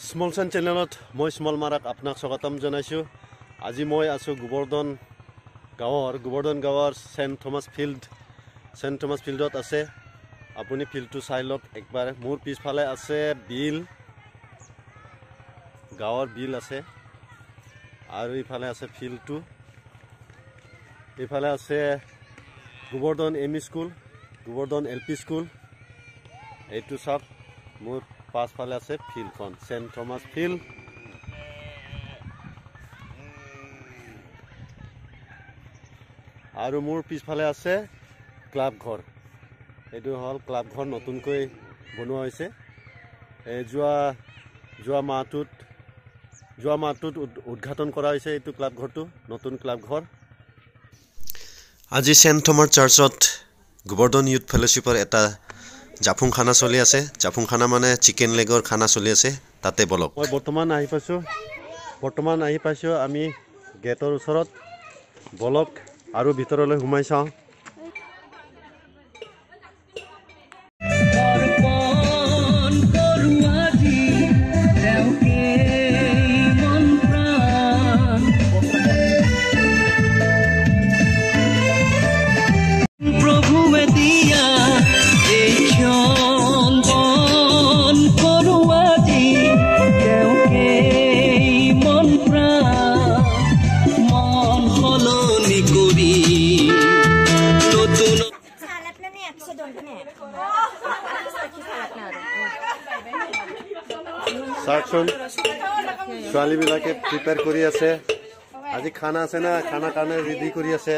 Small সান চেনেলত মই small Marak আপোনাক স্বাগতম জনাইছোঁ। আজি মই আছোঁ গোবৰ্ধন গাঁৱৰ সেণ্ট থমাছ ফিল্ডত আছে। আপুনি ফিল্ডটো চাই লওক একবাৰ। মোৰ পিছফালে আছে বিল, গাঁৱৰ বিল আছে, আৰু ইফালে আছে ফিল্ডটো। ইফালে আছে Gobardhan ME school, Gobardhan LP school. এইটো চাওক, মোৰ পাছফালে আছে ফিল্ডখন, সেণ্ট থমাছ ফিল্ড। আৰু মোৰ পিছফালে আছে ক্লাব ঘৰ। এইটো হ'ল ক্লাব ঘৰ, নতুনকৈ বনোৱা হৈছে। যোৱা মাহটোত উদ্ঘাটন কৰা হৈছে এইটো ক্লাব ঘৰটো, নতুন ক্লাব ঘৰ। আজি সেণ্ট থমাছ চাৰ্চত গোবৰ্ধন ইউথ ফেলোশ্বিপৰ এটা জাফুং খানা চলি আছে। জাফুং খানা মানে চিকেন লেগৰ খানা চলি আছে, তাতে বলক। মই বৰ্তমান আহি পাইছোঁ আমি গেটৰ ওচৰত। বলক আৰু ভিতৰলৈ সোমাই চাওঁ। চাওকচোন, ছোৱালীবিলাকে প্ৰিপেয়াৰ কৰি আছে। আজি খানা আছে না, খানা কাৰণে ৰেডি কৰি আছে।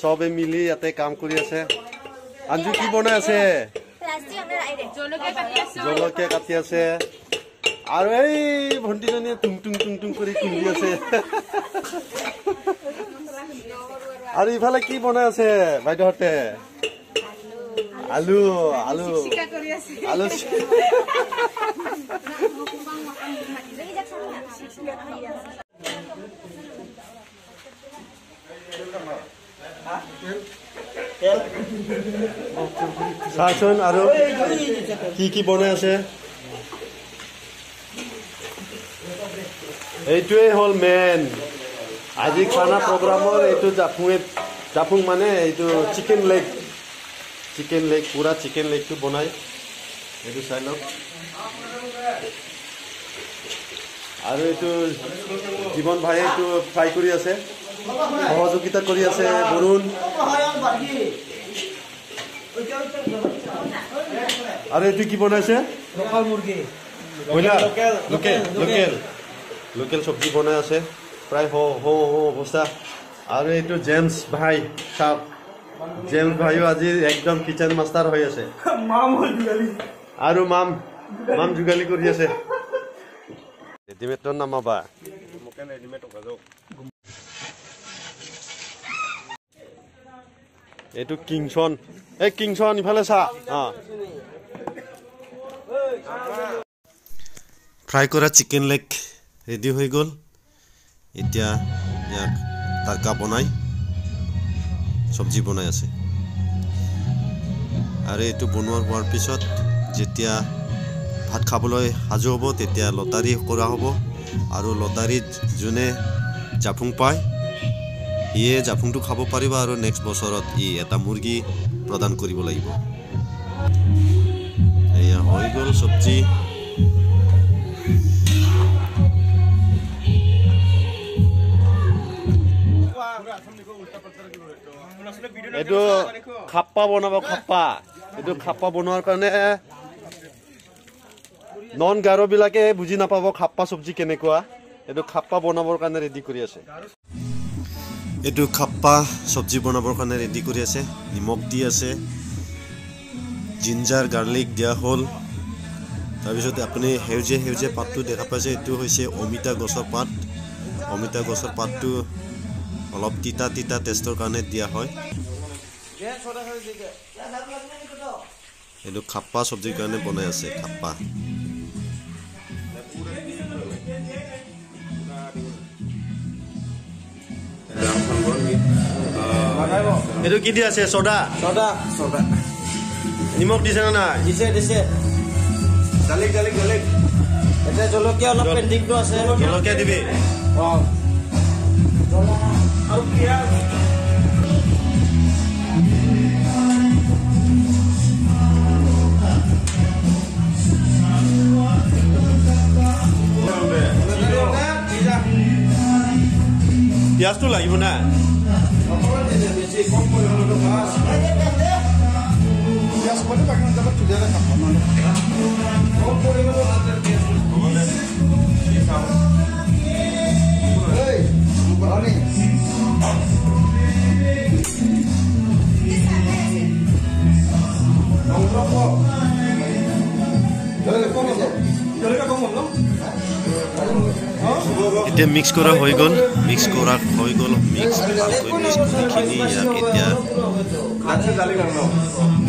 চবে মিলি ইয়াতে কাম কৰি আছে। আঞ্জু কি বনাই আছে? জলকীয়া কাটি আছে। আৰু এই ভণ্টিজনীয়ে টুং টুং কৰি খুন্দি আছে। আৰু ইফালে কি বনাই আছে বাইদেউহঁতে? আলু চাচোন আৰু কি বনাই আছে। এইটোৱে হ'ল মেইন আজি খানা প্ৰগ্ৰামৰ। এইটো জাফুং মানে এইটো চিকেন লেগ, পুৰা চিকেন লেগটো বনাই। এইটো চাই লওক। আৰু এইটো জীৱন ভাই এইটো ফ্ৰাই কৰি আছে, সহযোগিতা কৰি আছে বৰুণ। আৰু এইটো কি বনাইছে? লোকেল চব্জি বনাই আছে, প্ৰায় অৱস্থা। আৰু এইটো জেমছ ভাই, চাওক জেমছ ভাইও আজি একদম কিচেন মাষ্টাৰ হৈ আছে। আৰু মাম যোগালী কৰি আছে। ৰেডিমেডৰ নামাবা। এইটো কিংছন ইফালে চা। ফ্ৰাই কৰা চিকেন লেগ ৰেডি হৈ গ'ল। এতিয়া ইয়াক তাৰ্কা বনাই চব্জি বনাই আছে। আৰু এইটো বনোৱাৰ হোৱাৰ পিছত যেতিয়া ভাত খাবলৈ সাজু হ'ব তেতিয়া লটাৰী কৰা হ'ব। আৰু লটাৰীত যোনে জাফুং পায় সিয়ে জাফুংটো খাব পাৰিব। আৰু নেক্সট বছৰত এটা মুৰ্গী প্ৰদান কৰিব লাগিব। এয়া হৈ গ'ল চব্জি। এইটো খাপ্পা বনাব। এইটো খাপ্পা বনোৱাৰ কাৰণে নন গাৰো বিলাকে বুজি নাপাব খাপ্পা চব্জি কেনেকুৱা। এইটো খাপ্পা বনাবৰ কাৰণে ৰেডি কৰি আছে। এইটো খাপ্পা চব্জি বনাবৰ কাৰণে ৰেডি কৰি আছে। নিমখ দি আছে, জিঞ্জাৰ গাৰ্লিক দিয়া হ'ল। তাৰপিছত আপুনি সেউজীয়া পাতটো দেখা পাইছে, এইটো হৈছে অমিতা গছৰ পাত। অমিতা গছৰ পাতটো অলপ তিতা টেষ্টৰ কাৰণে দিয়া হয়। এইটো খাপ্পা চব্জিৰ কাৰণে বনাই আছে। খাপ্পা এইটো কি দি আছে? ছ'ডা নিমখ দিছে নে নাই? দিছে জালিক এটা জলকীয়া অলপ পেন্ডিংটো আছে জলকীয়া দিবি আৰু পিয়াজ পিঁয়াজটো লাগিব না এতিয়া মিক্স কৰা হৈ গ'ল মিক্স ভালকৈ মিক্স কৰিখিনি ইয়াক এতিয়া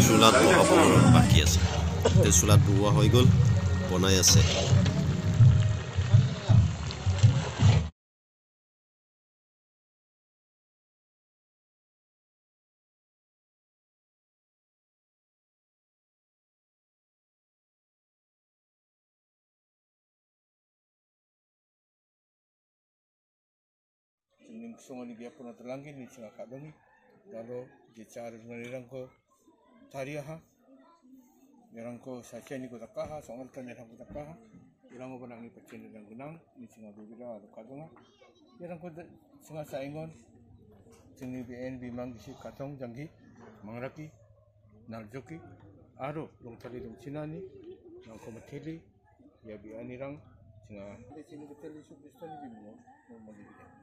চুলাত বহাব বাকী আছে এতিয়া চুলাত বহোৱা হৈ গ'ল বনাই আছে Sungani dia pun terlangkin ni sengah kadongi, lalu jicar menirangko tariaha, nirangko saja ni kota kaha, soal kan nirangko kota kaha, nirangko penang ni pecen nirang gunang, ni sengah berbeda lalu kadonga, nirangko sengah saingon, seni BN bimang isi katong janggi, mangraki, narjoki, aro dong tali dong Cina ni, nangko mateli, ya biar nirang sengah. Di sini kita lihat substan ni bimang, mau dilihat.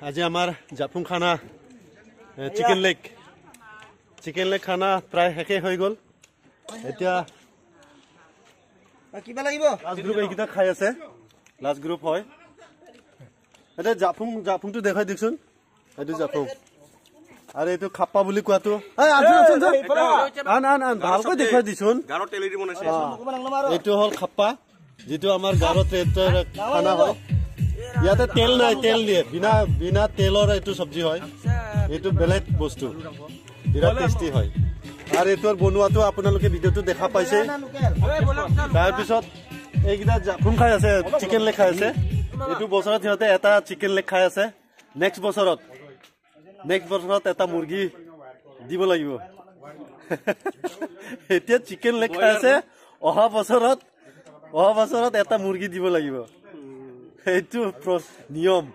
আজি আমাৰ জাফুং খানা chicken leg খানা প্ৰায় শেষে হৈ গ'ল এতিয়া কিবা লাগিব লাষ্ট গ্ৰুপ এইকেইটা খাই আছে লাষ্ট গ্ৰুপ হয় এতিয়া জাফুংটো দেখাই দিকচোন এইটো জাফুং আৰু এইটো খাপ্পা বুলি কোৱাটো ভালকৈ দেখাই দিচোন এইটো হ'ল খাপ্পা যিটো আমাৰ গাঁৱত খানা হয় ইয়াতে তেল নাই তেল দিয়ে বিনা তেলৰ এইটো চব্জি হয় এইটো বেলেগ বস্তু বিৰাট টেষ্টি হয় আৰু এইটোৰ বনোৱাটো আপোনালোকে ভিডিঅ'টো দেখা পাইছে তাৰপিছত এইকেইটা জাফুং খাই আছে চিকেন লেগ খাই আছে এইটো বছৰত সিহঁতে এটা চিকেন লেগ খাই আছে নেক্সট বছৰত এটা মুৰ্গী দিব লাগিব এতিয়া চিকেন লেগ খাই আছে অহা বছৰত এটা মুৰ্গী দিব লাগিব এইটো নিয়ম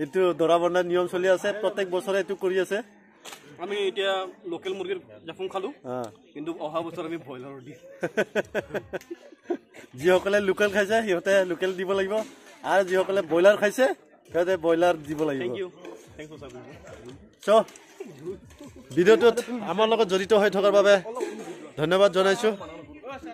এইটো দৰা বন্ধা নিয়ম চলি আছে প্ৰত্যেক বছৰে এইটো কৰি আছে আমি এতিয়া লোকেল মুৰ্গীৰ জাফুং খালো কিন্তু অহা বছৰ আমি ব্ৰইলাৰৰ দি যিসকলে লোকেল খাইছে সিহঁতে লোকেল দিব লাগিব আৰু যিসকলে ব্ৰইলাৰ খাইছে সিহঁতে ব্ৰইলাৰ দিব লাগিব থেংক ইউ চ ভিডিঅ'টোত আমাৰ লগত জড়িত হৈ থকাৰ বাবে ধন্যবাদ জনাইছো